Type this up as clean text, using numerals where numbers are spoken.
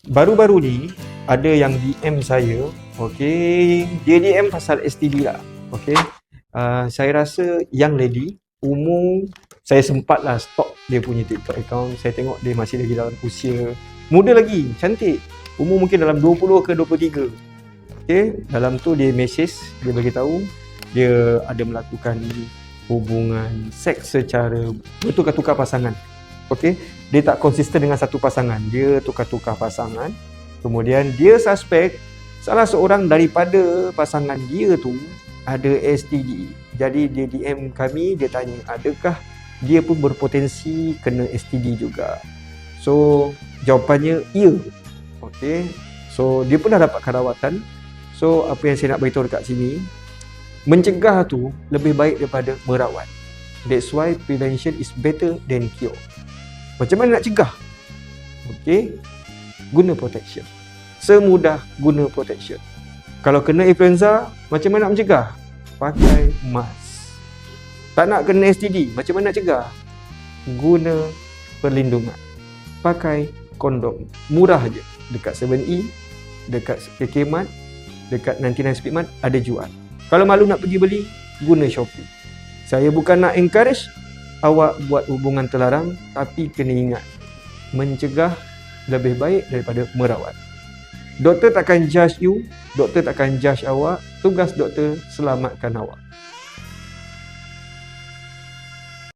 baru-baru ni ada yang DM saya, okey, dia DM pasal STD lah, okey. Saya rasa young lady, umur, saya sempatlah stalk dia punya TikTok account, saya tengok dia masih lagi dalam usia muda lagi, cantik, umur mungkin dalam 20 ke 23. Okey, dalam tu dia message, dia bagi tahu dia ada melakukan hubungan seks secara bertukar-tukar pasangan. Okey, dia tak konsisten dengan satu pasangan, dia tukar-tukar pasangan. Kemudian dia suspek salah seorang daripada pasangan dia tu ada STD. Jadi dia DM kami, dia tanya adakah dia pun berpotensi kena STD juga. So jawapannya ya. Okey, so dia pun dah dapatkan rawatan. So apa yang saya nak beritahu dekat sini, mencegah tu lebih baik daripada merawat. That's why prevention is better than cure. Macam mana nak cegah? Okey, guna protection. Semudah guna protection. Kalau kena influenza, macam mana nak mencegah? Pakai mask. Tak nak kena STD, macam mana nak cegah? Guna perlindungan. Pakai kondom. Murah je. Dekat 7E, dekat KK Mart, dekat 99 Speedmart ada jual. Kalau malu nak pergi beli, guna Shopee. Saya bukan nak encourage awak buat hubungan terlarang, tapi kena ingat, mencegah lebih baik daripada merawat. Doktor takkan judge you, doktor takkan judge awak, tugas doktor selamatkan awak.